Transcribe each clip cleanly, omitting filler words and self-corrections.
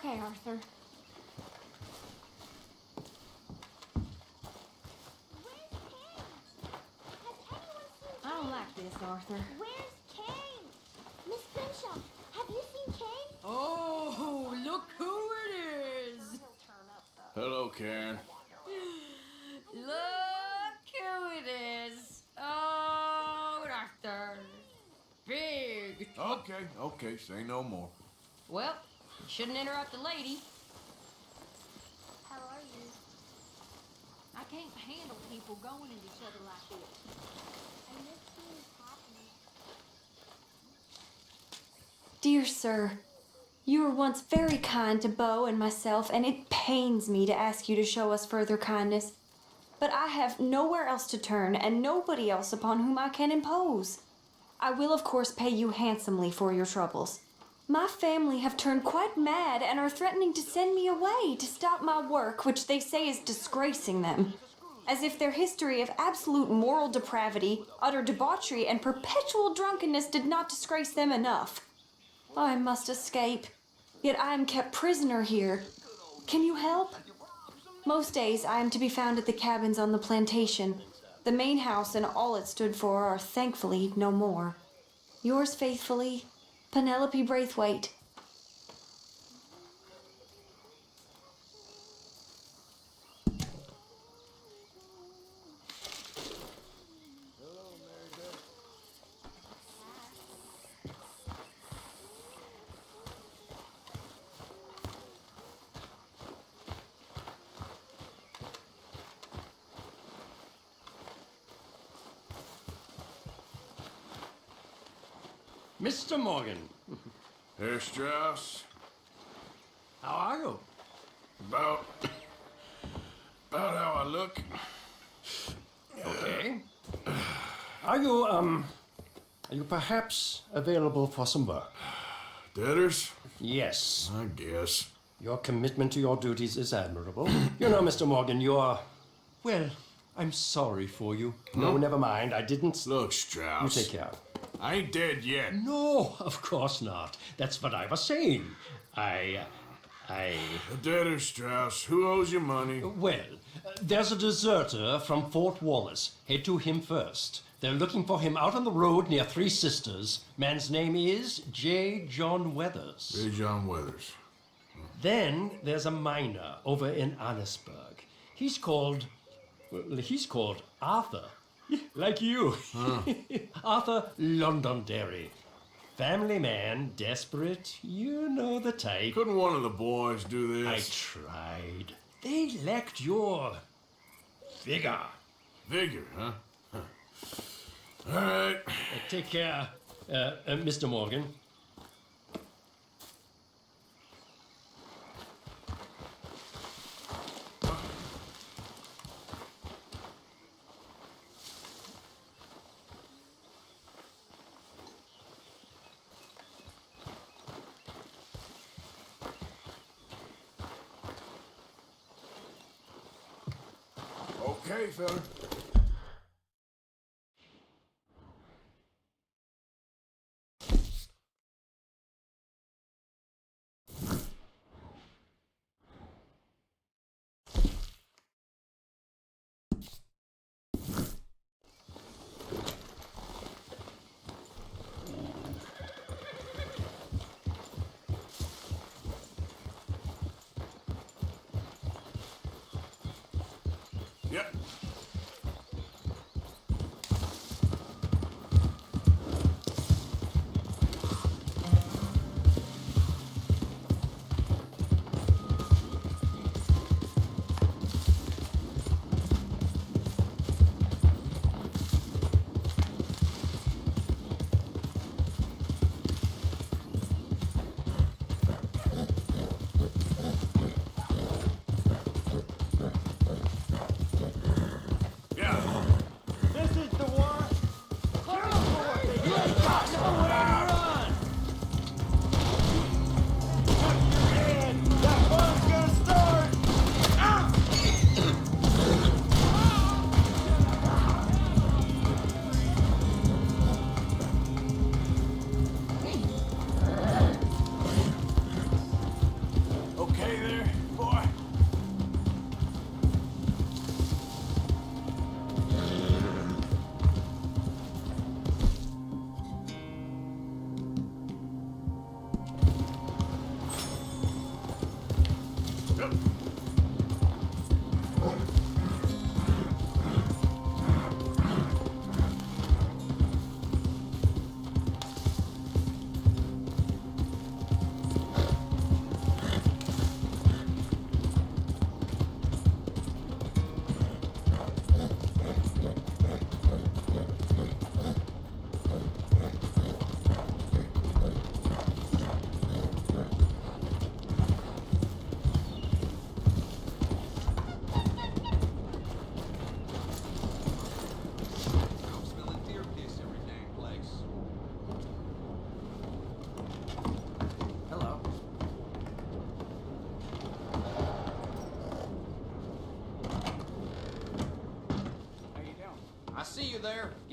Okay, Arthur. I don't like this, Arthur. Where's Kane? Miss Crenshaw, have you seen Kane? Oh, look who it is! Hello, Karen. Look who it is! Oh, Arthur. Big. Okay, say no more. Well, you shouldn't interrupt a lady. How are you? I can't handle people going at each other like this. I miss seeing Patty. Dear sir, you were once very kind to Beau and myself, and it pains me to ask you to show us further kindness. But I have nowhere else to turn, and nobody else upon whom I can impose. I will, of course, pay you handsomely for your troubles. My family have turned quite mad and are threatening to send me away to stop my work, which they say is disgracing them. As if their history of absolute moral depravity, utter debauchery, and perpetual drunkenness did not disgrace them enough. I must escape, yet I am kept prisoner here. Can you help? Most days I am to be found at the cabins on the plantation. The main house and all it stood for are thankfully no more. Yours faithfully, Penelope Braithwaite. Mr. Morgan, Herr Strauss, how are you? about how I look. Okay. Are you perhaps available for some work? Debtors? Yes. I guess. Your commitment to your duties is admirable. You know, Mr. Morgan, you're... Well, I'm sorry for you. No, never mind. I didn't... Look, Strauss. You take care. I ain't dead yet. No, of course not. That's what I was saying. The debtor, Strauss. Who owes you money? Well, there's a deserter from Fort Wallace. Head to him first. They're looking for him out on the road near Three Sisters. Man's name is J. John Weathers. J. John Weathers. Then there's a miner over in Annisburg. He's called Arthur. Like you. Huh. Arthur Londonderry. Family man, desperate, you know the type. Couldn't one of the boys do I this? tried. They lacked your vigor. Vigor, huh? All right. Take care, Mr. Morgan. Okay, fella. Yep.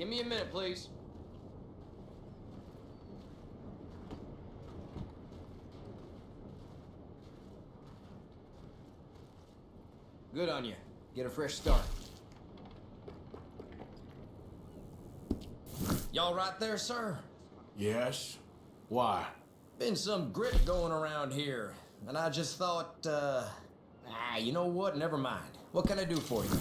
Give me a minute, please. Good on you. Get a fresh start. Y'all right there, sir? Yes? Why? Been some grit going around here, and I just thought, you know what? Never mind. What can I do for you?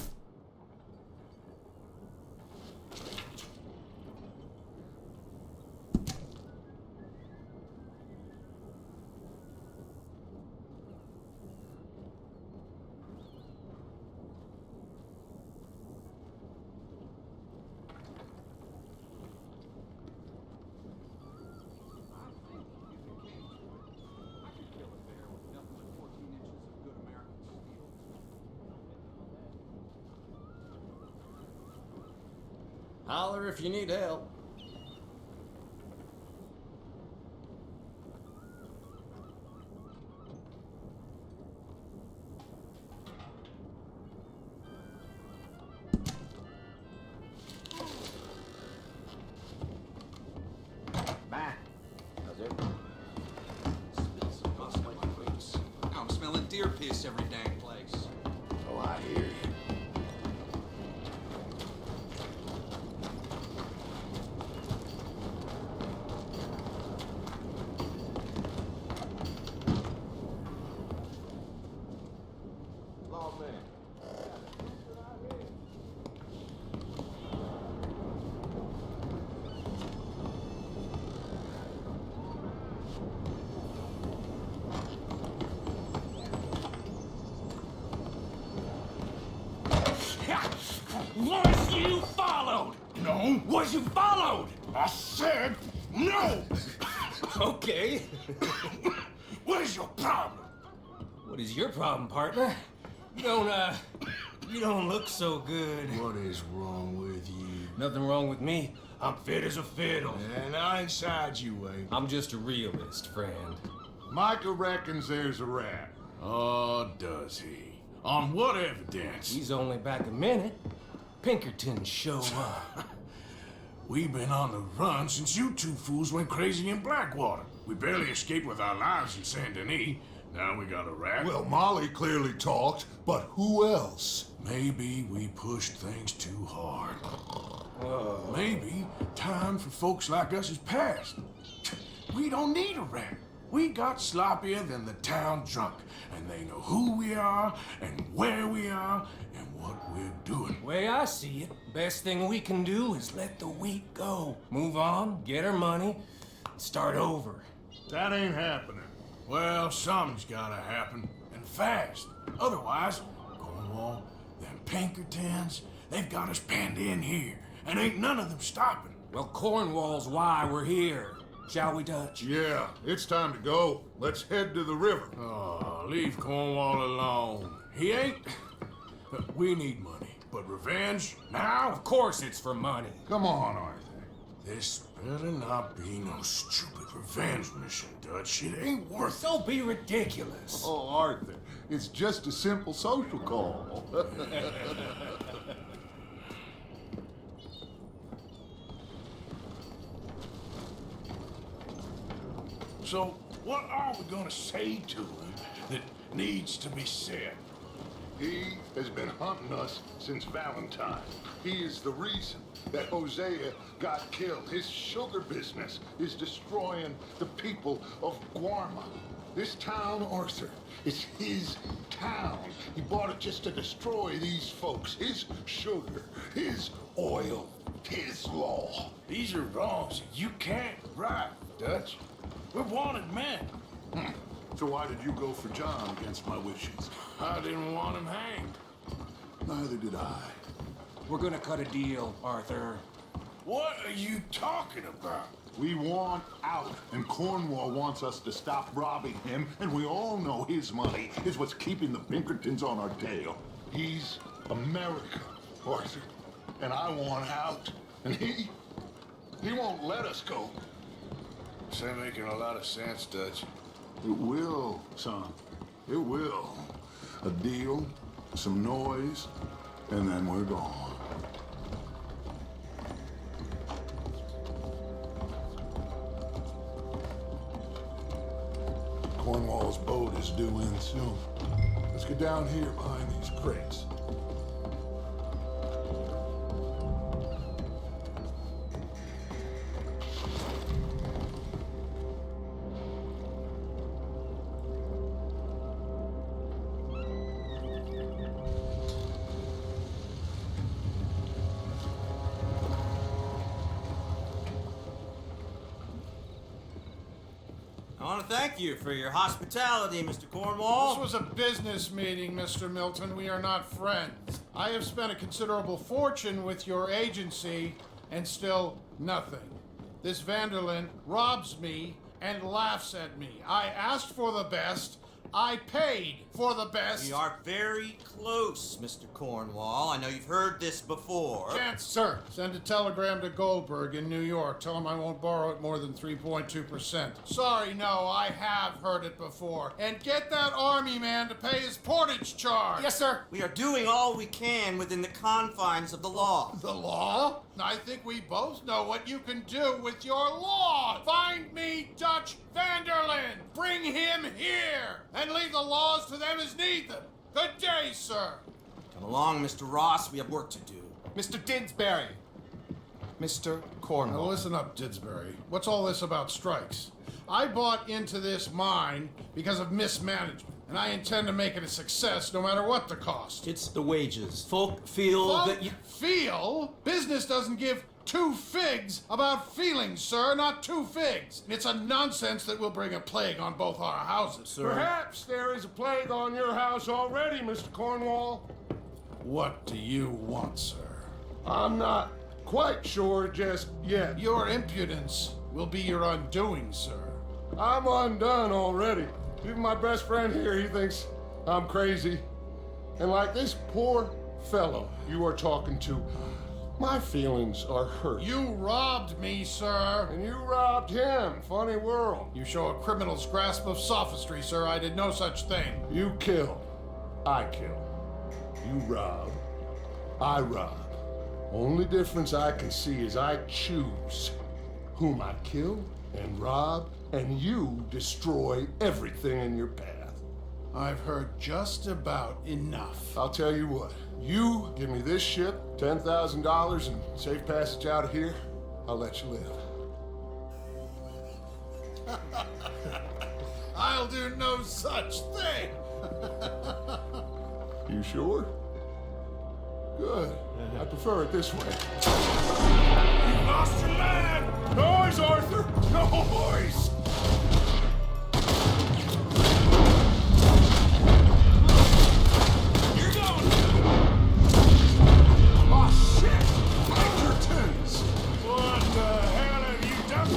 Holler if you need help. Bye. How's it? I'm smelling deer piss every dang place. Oh, I hear you. Was you followed? No. Was you followed? I said no. Okay. What is your problem? What is your problem, partner? You don't look so good. What is wrong with you? Nothing wrong with me. I'm fit as a fiddle. And I inside you, ain't. I'm just a realist, friend. Micah reckons there's a rat. Oh, does he? On what evidence? He's only back a minute. Pinkerton show up. We've been on the run since you two fools went crazy in Blackwater. We barely escaped with our lives in Saint Denis. Now we got a rat. Well, Molly clearly talked, but who else? Maybe we pushed things too hard. Maybe time for folks like us is past. We don't need a rat. We got sloppier than the town drunk, and they know who we are, and where we are, and what we're doing. Way I see it, best thing we can do is let the wheat go. Move on, get our money, and start over. That ain't happening. Well, something's gotta happen, and fast. Otherwise, Cornwall, them Pinkertons, they've got us penned in here, and ain't none of them stopping. Well, Cornwall's why we're here. Shall we, Dutch? Yeah, it's time to go. Let's head to the river. Oh, leave Cornwall alone. He ain't... We need money, but revenge, now? Of course it's for money. Come on, Arthur. This better not be no stupid revenge mission, Dutch. It ain't worth it. Don't be ridiculous. Oh, Arthur, it's just a simple social call. So, what are we gonna say to him that needs to be said? He has been hunting us since Valentine. He is the reason that Hosea got killed. His sugar business is destroying the people of Guarma. This town, Arthur, is his town. He bought it just to destroy these folks. His sugar, his oil, his law. These are wrongs you can't right, Dutch. We're wanted men. So why did you go for John against my wishes? I didn't want him hanged. Neither did I. We're gonna cut a deal, Arthur. What are you talking about? We want out, and Cornwall wants us to stop robbing him, and we all know his money is what's keeping the Pinkertons on our tail. He's America, Arthur, and I want out, and he won't let us go. This ain't making a lot of sense, Dutch. It will, son. It will. A deal, some noise, and then we're gone. Cornwall's boat is due in soon. Let's get down here behind these crates. I want to thank you for your hospitality, Mr. Cornwall. This was a business meeting, Mr. Milton. We are not friends. I have spent a considerable fortune with your agency, and still nothing. This Vanderlyn robs me and laughs at me. I asked for the best. I paid for the best. We are very close, Mr. Cornwall. I know you've heard this before. Chance, sir, send a telegram to Goldberg in New York. Tell him I won't borrow it more than 3.2%. Sorry, no, I have heard it before. And get that army man to pay his portage charge. Yes, sir. We are doing all we can within the confines of the law. The law? I think we both know what you can do with your law. Find me Dutch Vanderlyn. Bring him here. And leave the laws to them as need them. Good day, sir. Come along, Mr. Ross. We have work to do. Mr. Didsbury. Mr. Now Cornwall. listen up, Didsbury. What's all this about strikes? I bought into this mine because of mismanagement, and I intend to make it a success no matter what the cost. It's the wages. Folk feel that you... Feel? Business doesn't give two figs about feelings, sir, not two figs. It's a nonsense that will bring a plague on both our houses. Sir. Perhaps there is a plague on your house already, Mr. Cornwall. What do you want, sir? I'm not quite sure just yet. Your impudence will be your undoing, sir. I'm undone already. Even my best friend here, he thinks I'm crazy. And like this poor fellow you are talking to, my feelings are hurt. You robbed me, sir. And you robbed him. Funny world. You show a criminal's grasp of sophistry, sir. I did no such thing. You kill. I kill. You rob. I rob. Only difference I can see is I choose whom I kill and rob, and you destroy everything in your path. I've heard just about enough. I'll tell you what. You give me this ship, $10,000, and safe passage out of here, I'll let you live. I'll do no such thing. You sure? Good. I prefer it this way. You lost your man. Noise, Arthur! Noise! What the hell have you done?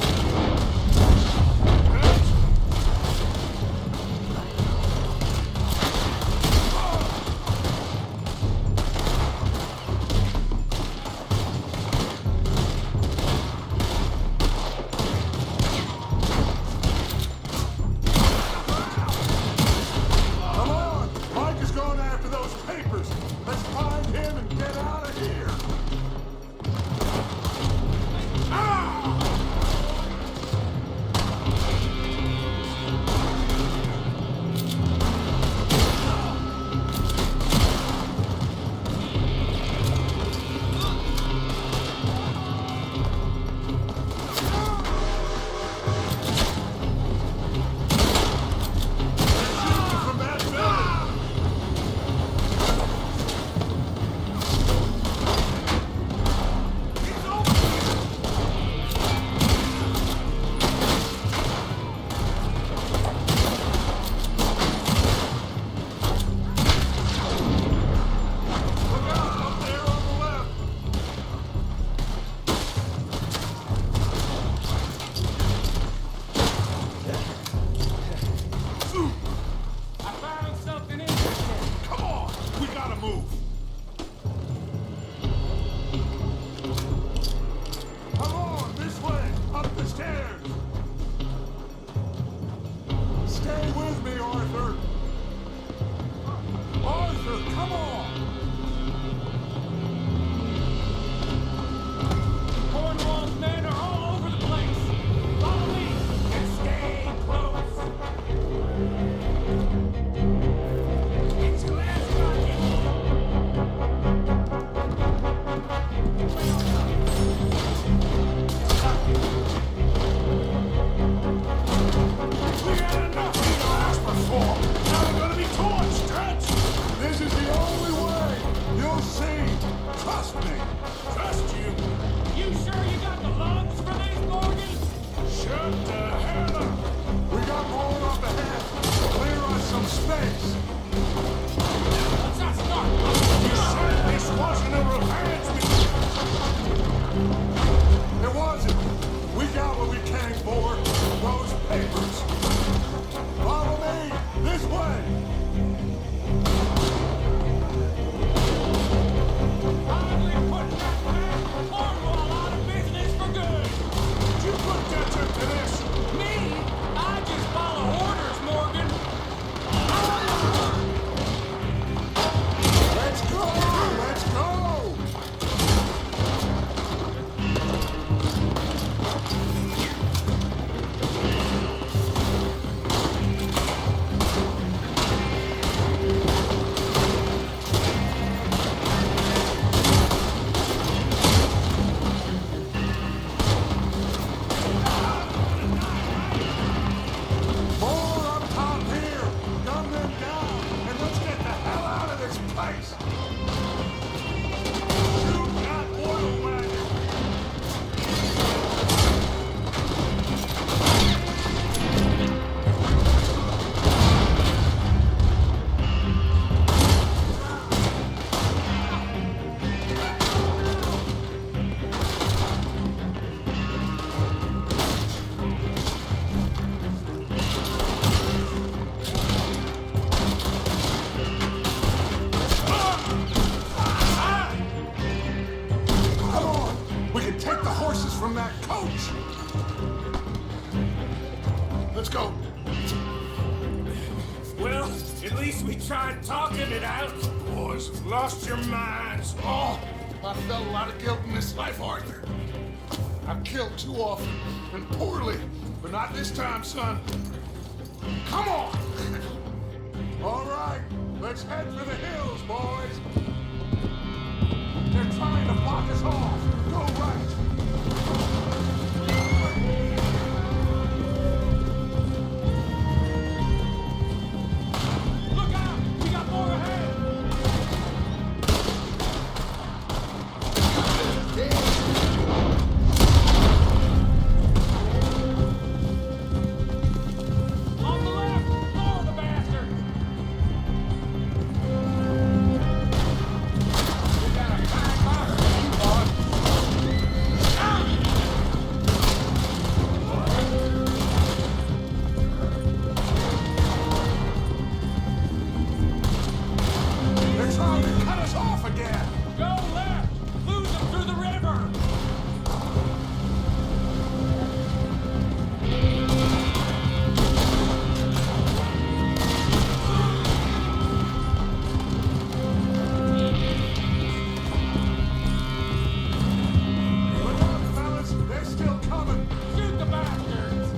please. Let's go. Well, at least we tried talking it out. Boys have lost your minds. Oh, I felt a lot of guilt in this life, Arthur. I've killed too often and poorly, but not this time, son. Come on! All right, let's head for the hills, boys. They're trying to block us off. Go right. Look out! We got more ahead! On the left! More of the bastard! We got a fine box for you, boss. They're trying to cut us off again. Go left! Lose them through the river! Look out, fellas. They're still coming. Shoot the bastards!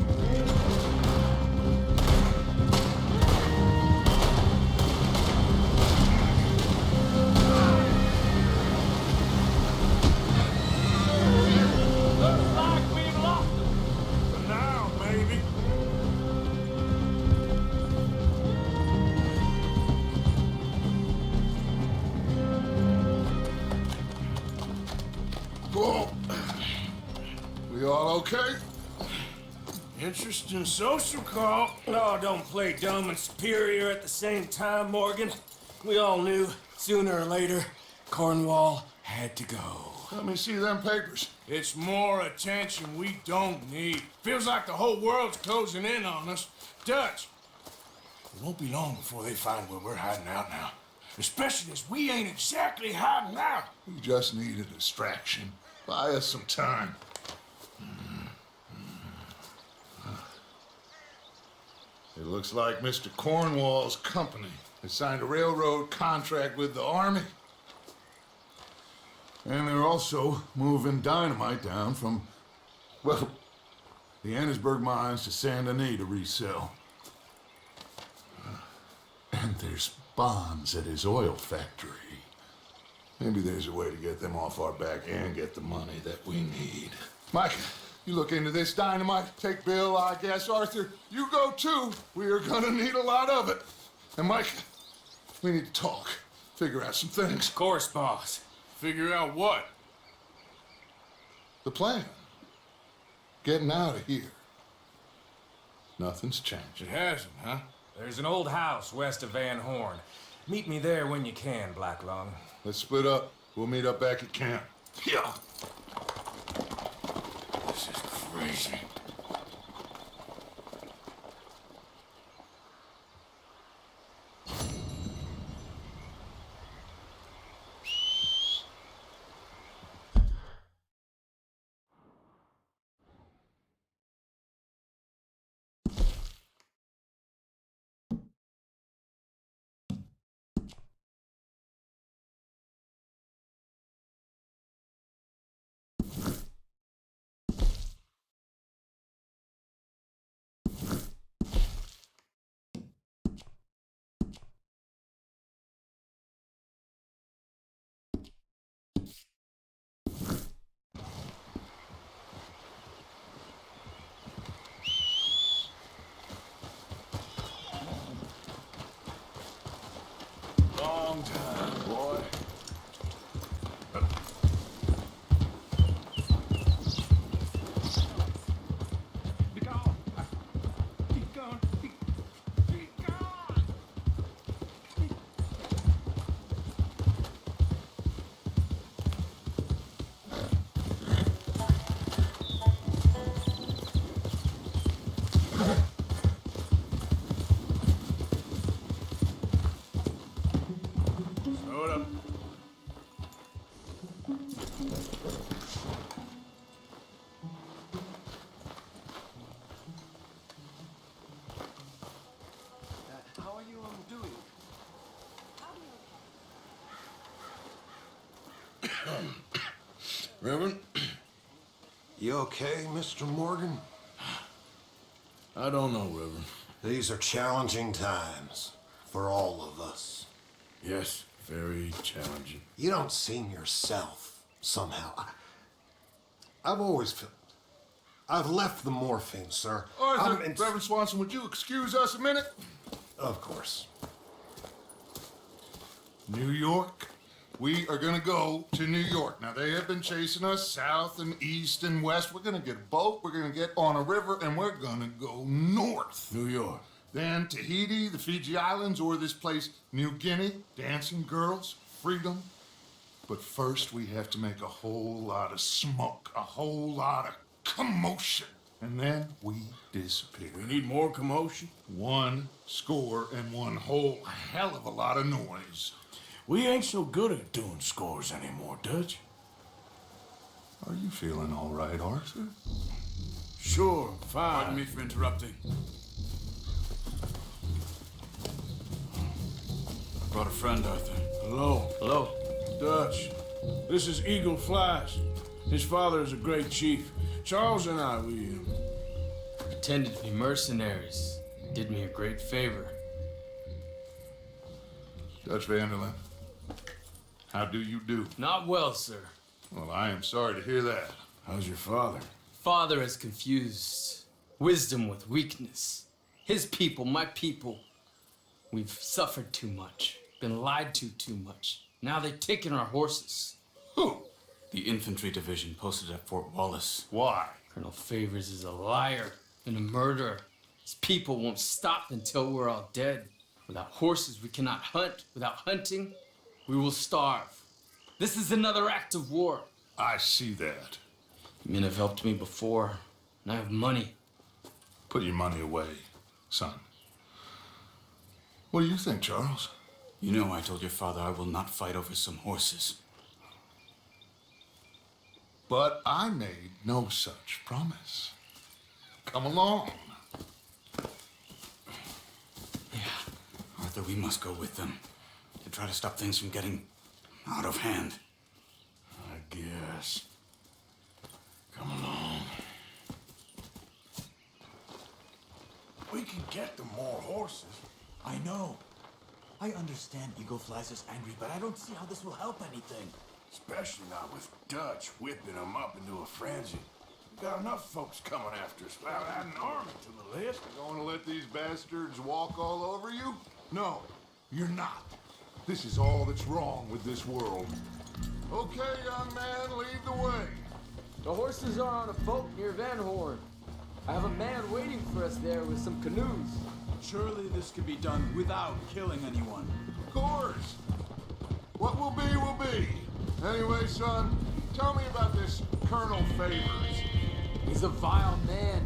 Looks like we've lost them. For now, maybe. Whoa. We all okay? Interesting social call. Oh, don't play dumb and superior at the same time, Morgan. We all knew, sooner or later, Cornwall had to go. Let me see them papers. It's more attention we don't need. Feels like the whole world's closing in on us. Dutch, it won't be long before they find where we're hiding out now. Especially as we ain't exactly hiding out. We just need a distraction. Buy us some time. It looks like Mr. Cornwall's company has signed a railroad contract with the Army. And they're also moving dynamite down from, well, the Annisburg mines to Saint Denis to resell. And there's bonds at his oil factory. Maybe there's a way to get them off our back and get the money that we need. Mike, you look into this dynamite. Take Bill, I guess. Arthur, you go too. We are gonna need a lot of it. And Mike, we need to talk. Figure out some things. Of course, boss. Figure out what? The plan. Getting out of here. Nothing's changed. It hasn't, huh? There's an old house west of Van Horn. Meet me there when you can, Blacklung. Let's split up. We'll meet up back at camp. Yeah. This is crazy. Long time, boy. Be gone. Be gone. Be gone. Hold up. Reverend, You okay, Mr. Morgan? I don't know, Reverend. These are challenging times for all of us. Yes, very challenging. You don't seem yourself, somehow. I've always felt... I've left the morphine, sir. Arthur, Reverend Swanson, would you excuse us a minute? Of course. New York. We are gonna go to New York. Now, they have been chasing us south and east and west. We're gonna get a boat, we're gonna get on a river, and we're gonna go north. New York. Then Tahiti, the Fiji Islands, or this place, New Guinea, dancing girls, freedom. But first, we have to make a whole lot of smoke, a whole lot of commotion. And then we disappear. We need more commotion? 1 score and 1 whole hell of a lot of noise. We ain't so good at doing scores anymore, Dutch. Are you feeling all right, Arthur? Sure, fine. Pardon me for interrupting. I brought a friend, Arthur. Hello. Hello. Dutch. This is Eagle Flies. His father is a great chief. Charles and I, we Pretended to be mercenaries. Did me a great favor. Dutch Vanderlyn, how do you do? Not well, sir. Well, I am sorry to hear that. How's your father? Father has confused wisdom with weakness. His people, my people. We've suffered too much. Been lied to too much. Now they've taken our horses. Who? The infantry division posted at Fort Wallace. Why? Colonel Favors is a liar and a murderer. His people won't stop until we're all dead. Without horses, we cannot hunt. Without hunting, we will starve. This is another act of war. I see that. Men have helped me before, and I have money. Put your money away, son. What do you think, Charles? You know I told your father I will not fight over some horses. But I made no such promise. Come along. Arthur, we must go with them to try to stop things from getting out of hand. I guess. Come along. We can get them more horses. I know. I understand Eagle Flies is angry, but I don't see how this will help anything. Especially not with Dutch whipping them up into a frenzy. We got enough folks coming after us without adding an army to the list. You going to let these bastards walk all over you? No, you're not. This is all that's wrong with this world. Okay, young man, lead the way. The horses are on a boat near Van Horn. I have a man waiting for us there with some canoes. Surely this could be done without killing anyone. Of course. What will be, will be. Anyway, son, tell me about this Colonel Favors. He's a vile man.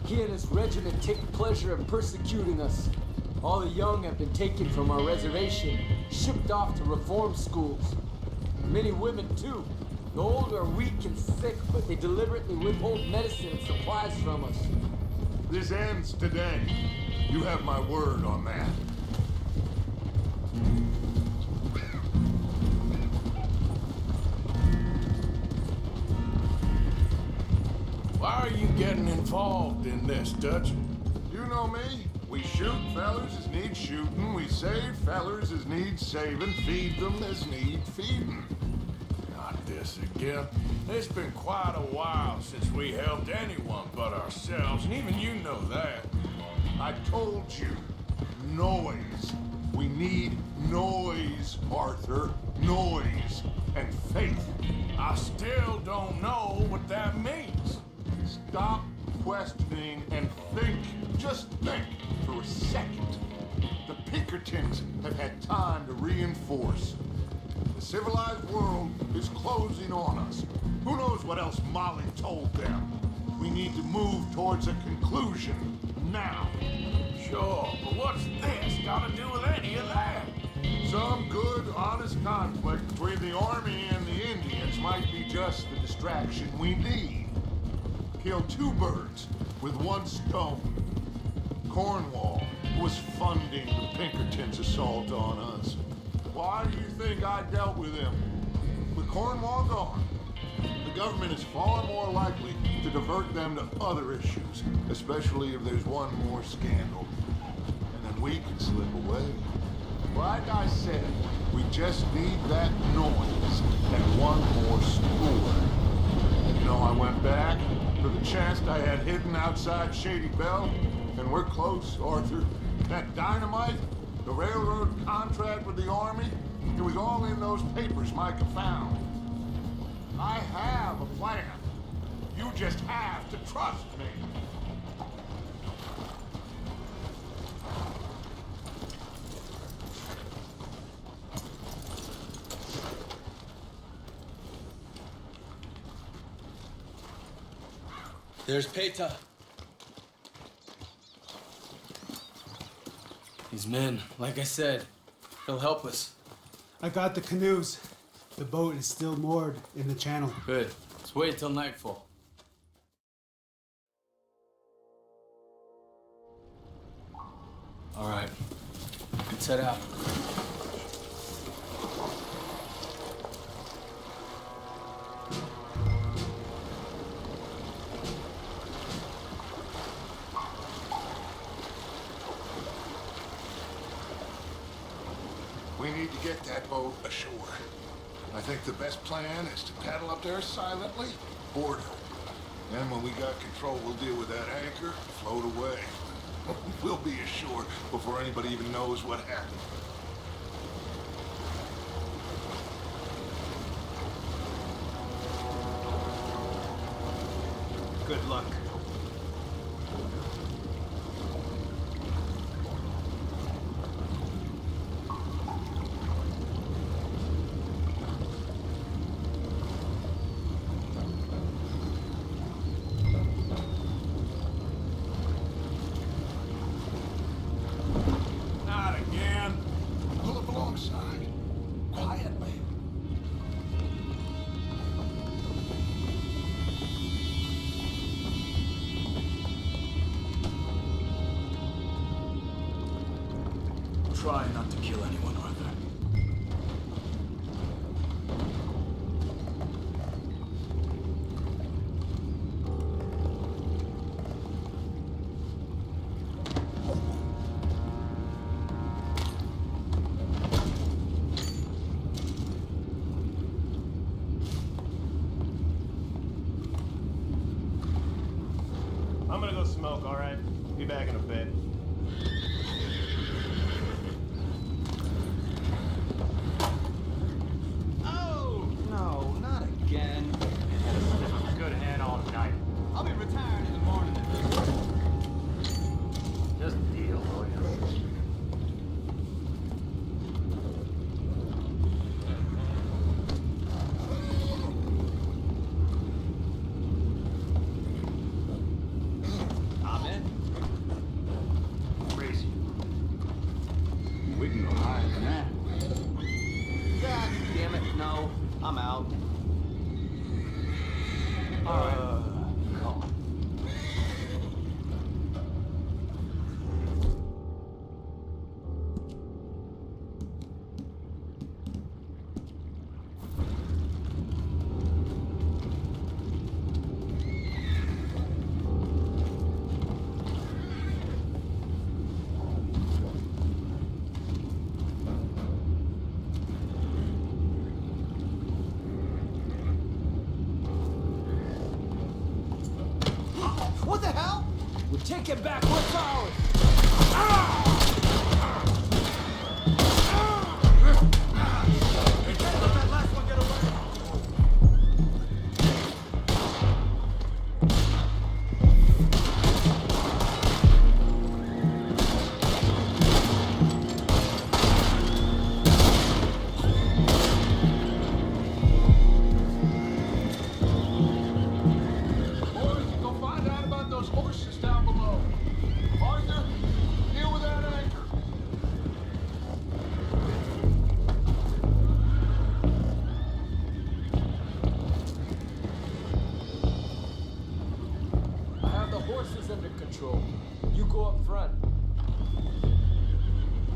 He and his regiment take pleasure in persecuting us. All the young have been taken from our reservation, shipped off to reform schools. Many women, too. The old are weak and sick, but they deliberately withhold medicine and supplies from us. This ends today. You have my word on that. Why are you getting involved in this, Dutch? You know me. We shoot fellers as need shooting. We save fellers as need saving. Feed them as need feeding. Not this again. It's been quite a while since we helped anyone but ourselves, and even you know that. I told you. Noise. We need noise, Arthur. Noise and faith. I still don't know what that means. Stop questioning and think. Just think for a second. The Pinkertons have had time to reinforce. The civilized world is closing on us. Who knows what else Molly told them? We need to move towards a conclusion now. Sure, but what's this got to do with any of that? Some good, honest conflict between the army and the Indians might be just the distraction we need. Kill 2 birds with 1 stone. Cornwall was funding the Pinkertons' assault on us. Why do you think I dealt with him? With Cornwall gone, government is far more likely to divert them to other issues, especially if there's one more scandal. And then we can slip away. Like I said, we just need that noise and one more score. You know, I went back for the chest I had hidden outside Shady Belle, and we're close, Arthur. That dynamite, the railroad contract with the Army, it was all in those papers Micah found. I have a plan. You just have to trust me. There's Peta. These men, like I said, they'll help us. I got the canoes. The boat is still moored in the channel. Good. Let's wait till nightfall. All right. Let's head out. We need to get that boat ashore. I think the best plan is to paddle up there silently, board her. Then when we got control, we'll deal with that anchor, float away. We'll be ashore before anybody even knows what happened. Good luck. Not again. Pull up alongside. Quietly. Try not to kill anyone, Arthur. I'm gonna go smoke, all right? Be back in a bit. Oh, no, not again. Good hand all night. I'll be retired in the morning. Just deal, will you? Amen. Crazy. We can go higher than that. God damn it, no. I'm out. All right. Calm. What the hell? We'll take it back. What's ours? Let that last one get away. Boys, go find out about those horses down below. Arthur, deal with that anchor. I have the horses under control. You go up front.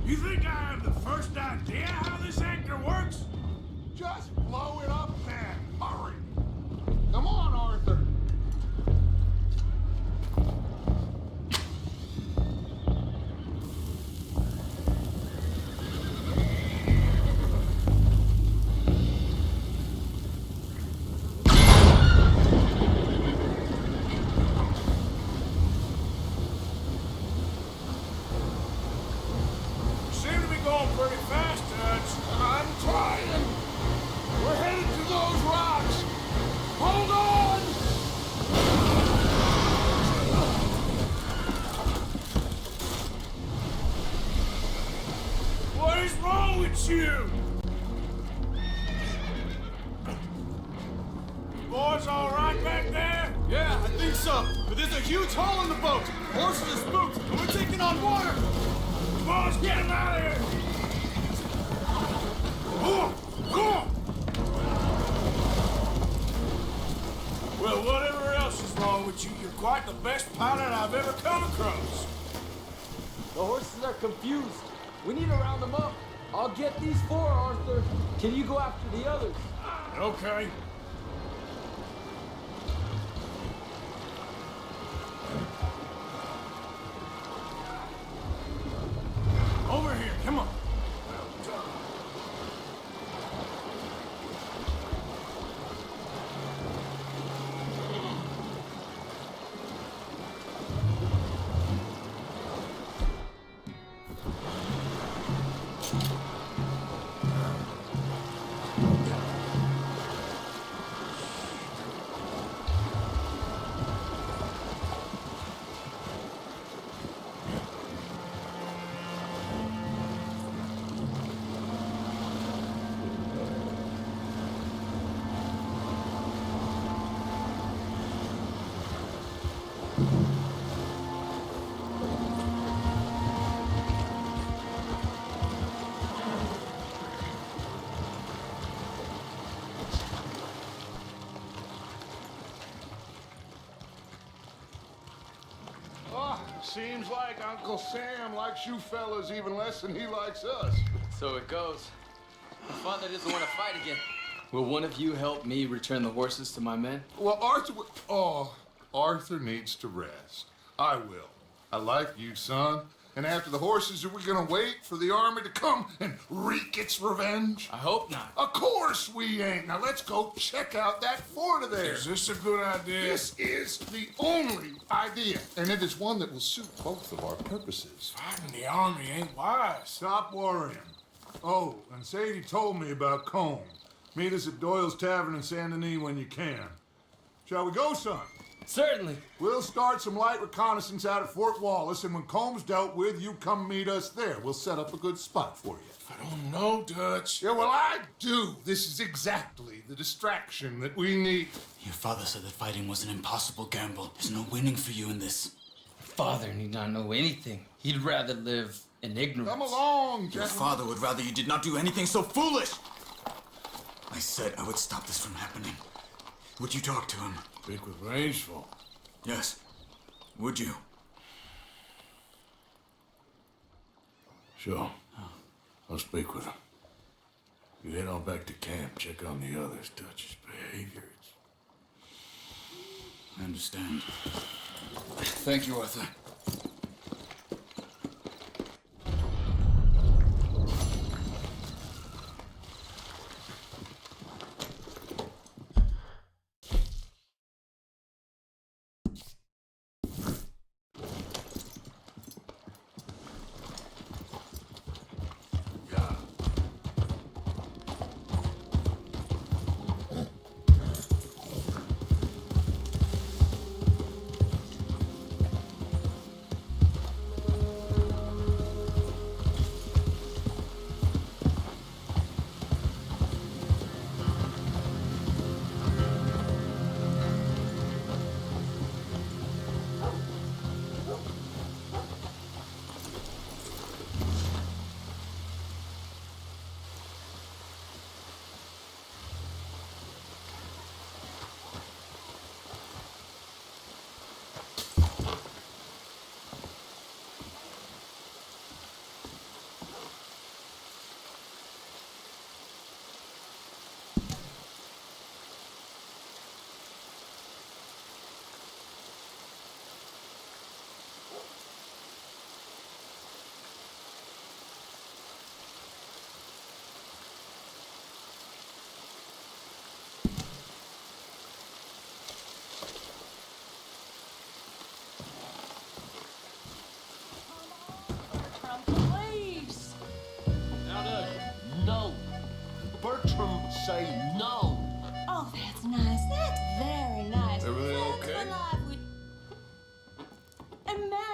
You think I have the first idea how this anchor works? Just blow it up, man. Hurry. Come on, Arthur. Seem to be going pretty fast, Dutch. I'm trying. We're headed to those rocks. Hold on! What is wrong with you? Boys all right back there? Yeah, I think so. But there's a huge hole in the boat. Horses are spooked, and we're taking on water. Come on, let's get him out of here! Come on! Well, whatever else is wrong with you, you're quite the best pilot I've ever come across. The horses are confused. We need to round them up. I'll get these 4, Arthur. Can you go after the others? Okay. Over here, come on. Oh, seems like Uncle Sam likes you fellas even less than he likes us. So it goes. My father doesn't want to fight again. Will one of you help me return the horses to my men? Well, Arthur needs to rest. I will. I like you, son. And after the horses, are we gonna wait for the army to come and wreak its revenge? I hope not. Of course we ain't. Now let's go check out that fort of theirs. Is this a good idea? This is the only idea, and it is one that will suit both of our purposes. Fighting the army ain't wise. Stop worrying. Oh, and Sadie told me about Combe. Meet us at Doyle's Tavern in Saint Denis when you can. Shall we go, son? Certainly. We'll start some light reconnaissance out at Fort Wallace, and when Combs dealt with, you come meet us there. We'll set up a good spot for you. I don't know, Dutch. Yeah, well, I do. This is exactly the distraction that we need. Your father said that fighting was an impossible gamble. There's no winning for you in this. Father need not know anything. He'd rather live in ignorance. Come along, Your gentlemen. father would rather you did not do anything so foolish. I said I would stop this from happening. Would you talk to him? Speak with Rangeful. Yes. Would you? Sure. I'll speak with him. You head on back to camp, check on the others, Dutch's behavior. I understand. Thank you, Arthur.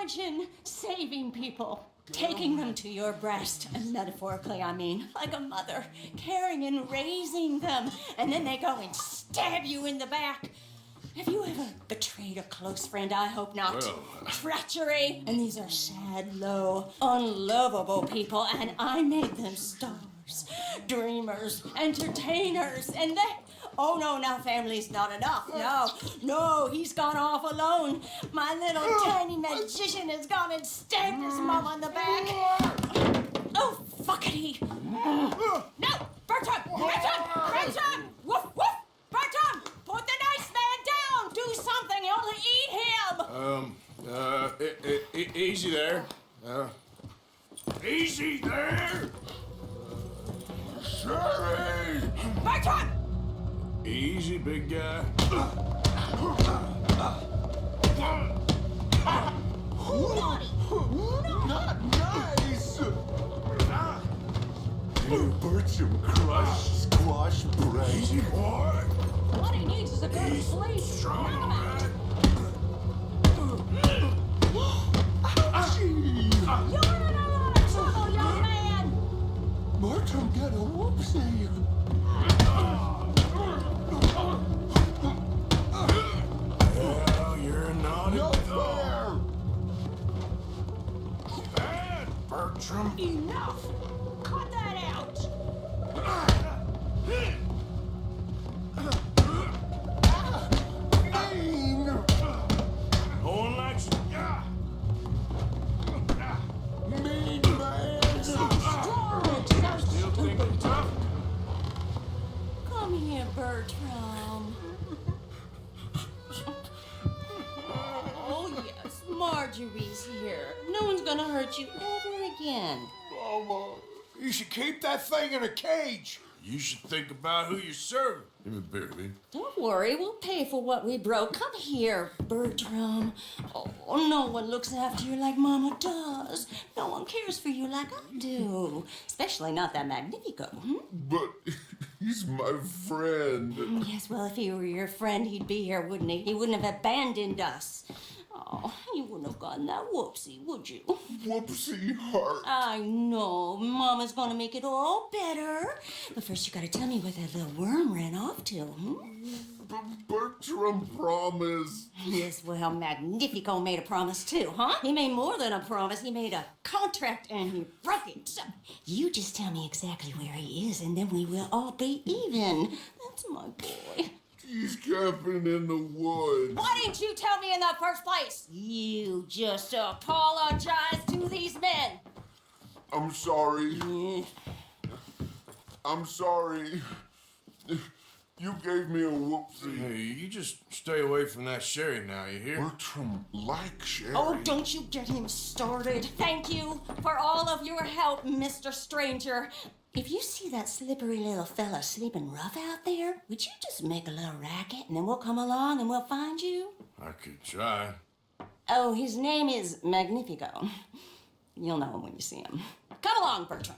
Imagine saving people, taking them to your breast, and metaphorically, I mean, like a mother, caring and raising them, and then they go and stab you in the back. Have you ever betrayed a close friend? I hope not. Well, Treachery. And these are sad, low, unlovable people, and I made them stars, dreamers, entertainers, and they... Oh, no, now family's not enough. No, he's gone off alone. My little tiny magician has gone and stabbed his mom on the back. Oh, fuckity. No, Bertram! Woof, woof! Bertram, put the nice man down! Do something, only eat him! Easy there. Easy there! Sorry! Bertram! Easy, big guy. Not nice! Bertram crushed squash brain. Easy, boy. What he needs is a good sleep. Strong, Knock him out. You're in a lot of trouble, young man. Bertram got a whoopsie. Well, you're not No at fair. bad, Bertram. Enough! Cut that out! No one likes it. Mean man. Strong! Still thinking tough? Come here, Bertram. Oh, yes, Marjorie's here. No one's gonna hurt you ever again. Mama, you should keep that thing in a cage. You should think about who you're serving. Give me a beer, baby. Don't worry, we'll pay for what we broke. Come here, Bertram. Oh, no one looks after you like Mama does. No one cares for you like I do. Especially not that Magnifico. But he's my friend. Yes, well, if he were your friend, he'd be here, wouldn't he? He wouldn't have abandoned us. Oh, you wouldn't have gotten that whoopsie, would you? Whoopsie heart. I know. Mama's gonna make it all better. But first, you gotta tell me where that little worm ran off to, Bertram promised. Yes, well, Magnifico made a promise too, huh? He made more than a promise. He made a contract and he broke it. So you just tell me exactly where he is and then we will all be even. That's my boy. He's camping in the woods. Why didn't you tell me in the first place? You just apologize to these men. I'm sorry. I'm sorry. You gave me a whoopsie. Hey, you just stay away from that sherry now, you hear? Bertram likes sherry. Oh, don't you get him started. Thank you for all of your help, Mr. Stranger. If you see that slippery little fella sleeping rough out there, would you just make a little racket and then we'll come along and we'll find you? I could try. Oh, his name is Magnifico. You'll know him when you see him. Come along, Bertram.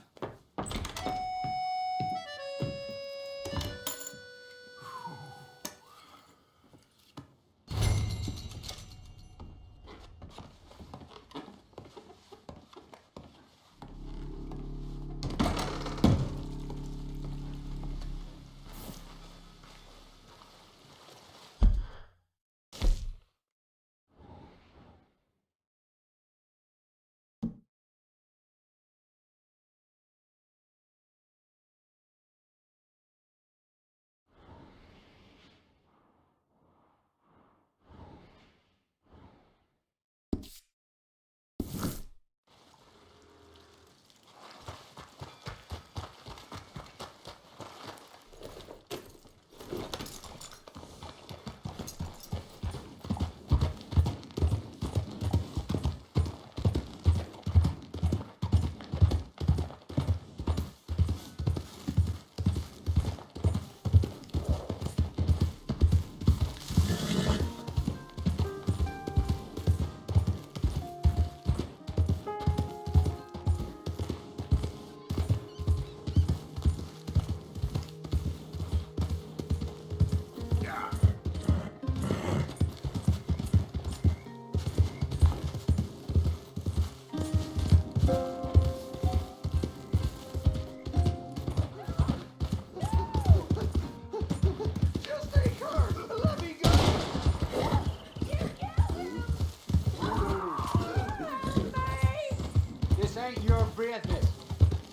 business.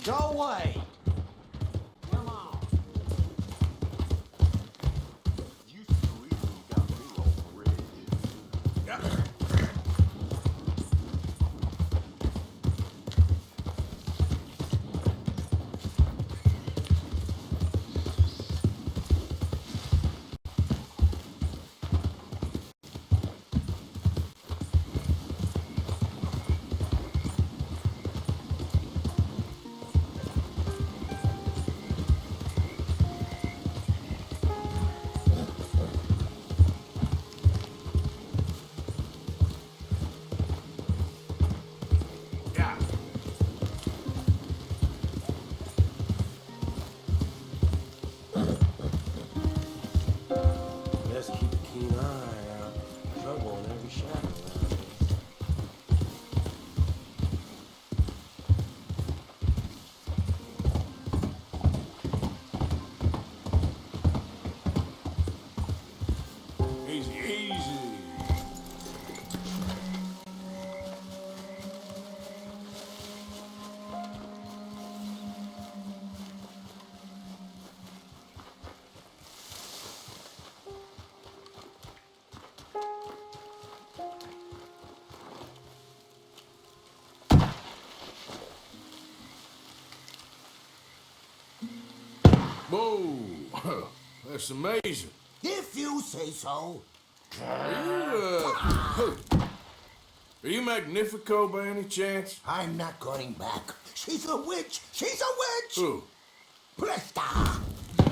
Go away. Come on. You squeezing got me all red. Let's keep a keen eye out. Trouble in every shadow around here. Easy, easy. Whoa, that's amazing. If you say so. Are you Magnifico by any chance? I'm not going back. She's a witch. She's a witch. Who? Presta.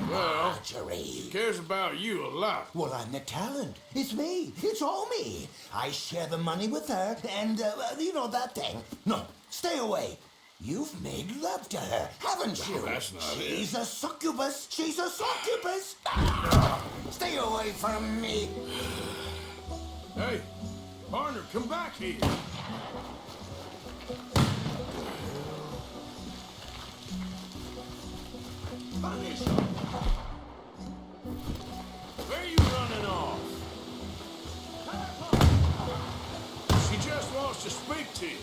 Well, Marjorie. she cares about you a lot. Well, I'm the talent. It's me. It's all me. I share the money with her, and, you know that thing. No, stay away. You've made love to her, haven't you? No, that's not She's a succubus. She's a succubus. Stay away from me. Hey, partner, come back here. Punish her. Where are you running off? She just wants to speak to you.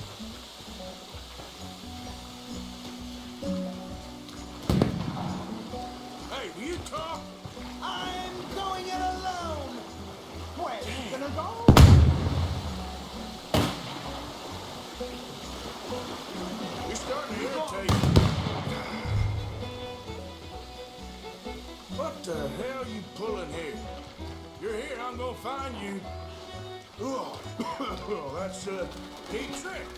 Hey, will you talk? I'm going it alone. Where are you gonna go? You're starting to irritate me. What the hell you pulling here? You're here, I'm gonna find you. Oh, that's a neat trick.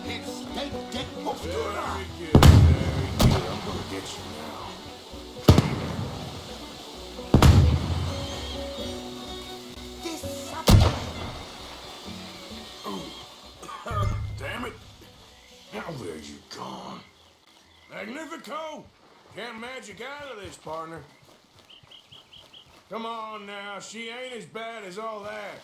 It's Steak Dick Very Postura. good, very good. I'm gonna get you now. This Damn it. Now where you gone? Magnifico! Can't magic out of this, partner. Come on now, she ain't as bad as all that.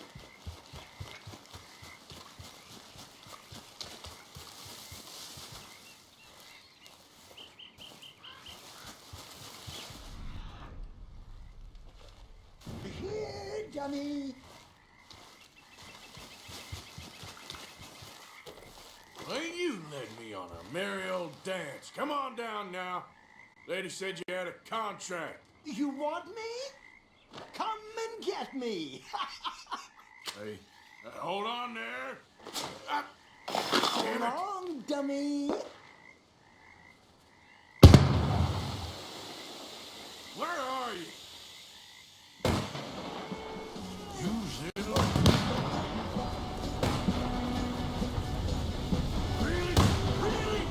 Here, dummy. Well, you led me on a merry old dance. Come on down now. Lady said you had a contract. You want me? Come and get me. Hey, hold on there. Hold on, dummy. Where are you? You little... Really? Really?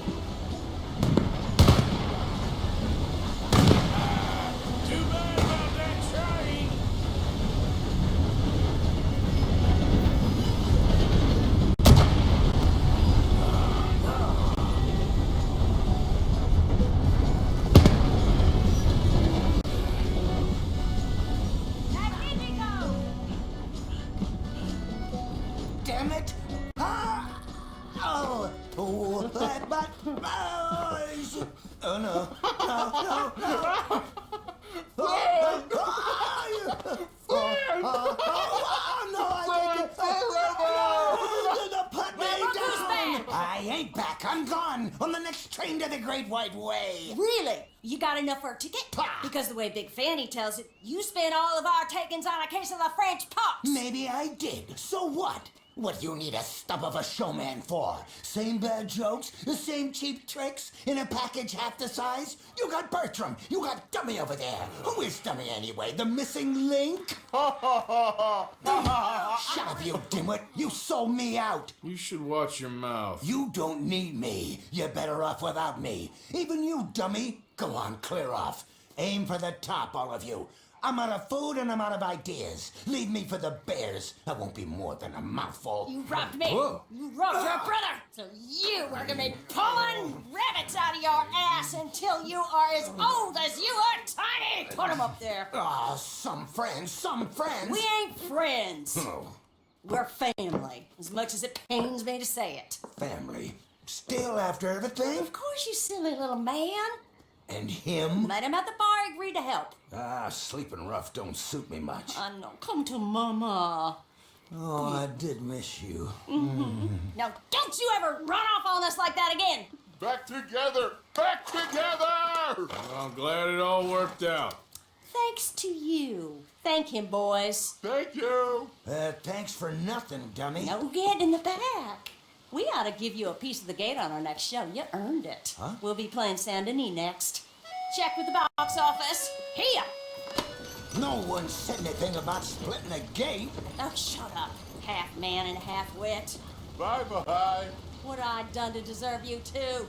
Too bad about that train. Damn it. Ah! Oh, oh, but, oh no, no, no, no. Oh, oh, oh, on the next train to the Great White Way. Really? You got enough for a ticket? Because the way Big Fanny tells it, you spent all of our takings on a case of the French pox. Maybe I did. So what? What do you need a stub of a showman for? Same bad jokes, the same cheap tricks, in a package half the size? You got Bertram, you got Dummy over there. Who is Dummy anyway? The missing link? Shut up, you dimwit. You sold me out. You should watch your mouth. You don't need me. You're better off without me. Even you, dummy. Go on, clear off. Aim for the top, all of you. I'm out of food and I'm out of ideas. Leave me for the bears. That won't be more than a mouthful. You robbed me. Whoa. You robbed your brother. So you are gonna be pulling rabbits out of your ass until you are as old as you are tiny. Put them up there. Ah, some friends, some friends. We ain't friends. Oh, We're family, as much as it pains me to say it. family. Still after everything? Of course, you silly little man. And him? Met him at the bar, agreed to help. Ah, sleeping rough don't suit me much. I know. Come to Mama. Oh, I did miss you. Now, don't you ever run off on us like that again. Back together! Back together! I'm glad it all worked out. Thanks to you. Thank him, boys. Thank you! Thanks for nothing, dummy. No, get in the back. We ought to give you a piece of the gate on our next show. You earned it. Huh? We'll be playing Saint Denis next. Check with the box office. Here. No one said anything about splitting a gate. Oh, shut up. Half man and half wit. Bye-bye. What I done to deserve you, too?